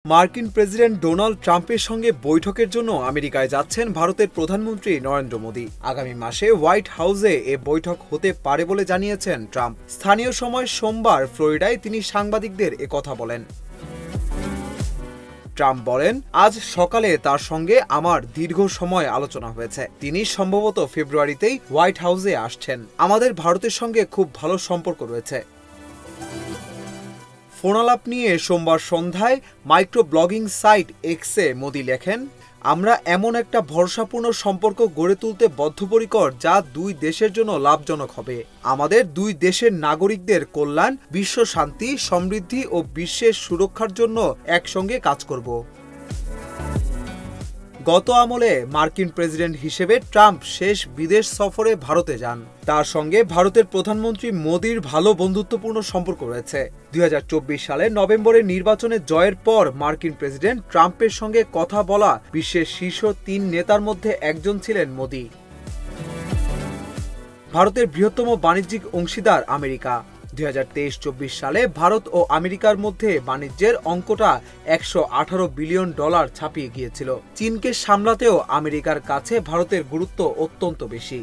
মার্কিন president Donald ট্রাম্পের সঙ্গে বৈঠকের জন্য আমেরিকায় যাচ্ছেন ভারতের প্রধানমন্ত্রী নরেন্দ্র মোদী। আগামী মাসে হোয়াইট হাউসে এ বৈঠক হতে পারে বলে জানিয়েছেন ট্রাম্প। স্থানীয় সময় সোমবার ফ্লোরিডায় তিনি সাংবাদিকদের একথা বলেন। ট্রাম্প বলেন, আজ সকালে তার সঙ্গে আমার দীর্ঘ সময় আলোচনা হয়েছে। তিনি সম্ভবত ফেব্রুয়ারিতেই হোয়াইট হাউসে আসছেন। আমাদের ভারতের সঙ্গে খুব ভালো সম্পর্ক রয়েছে। ফোনালাপ নিয়ে সোমবার সন্ধ্যায় মাইক্রো ব্লগিং সাইট এক্সে মোদি লেখেন, আমরা এমন একটা ভরসাপূর্ণ সম্পর্ক গড়ে তুলতে বদ্ধপরিকর যা দুই দেশের জন্য লাভজনক হবে। আমাদের দুই দেশের নাগরিকদের কল্যাণ, বিশ্ব শান্তি, সমৃদ্ধি ও বিশ্বের সুরক্ষার জন্য একসঙ্গে কাজ করব। গত আমলে মার্কিন প্রেসিডেন্ট হিসেবে ট্রাম্প শেষ বিদেশ সফরে ভারতে যান। তার সঙ্গে ভারতের প্রধানমন্ত্রী মোদির ভালো বন্ধুত্বপূর্ণ সম্পর্ক রয়েছে। 2024 সালে নভেম্বরের নির্বাচনে জয়ের পর মার্কিন প্রেসিডেন্ট ট্রাম্পের সঙ্গে কথা বলা বিশ্বের শীর্ষ 3 নেতার মধ্যে একজন ছিলেন মোদি। ভারতের বৃহত্তম বাণিজ্যিক অংশীদার আমেরিকা। 2023-24 সালে ভারত ও আমেরিকার মধ্যে বাণিজ্যের অঙ্কটা $118 বিলিয়ন ছাপিয়ে গিয়েছিল। চীনকে সামলাতেও আমেরিকার কাছে ভারতের গুরুত্ব অত্যন্ত বেশি।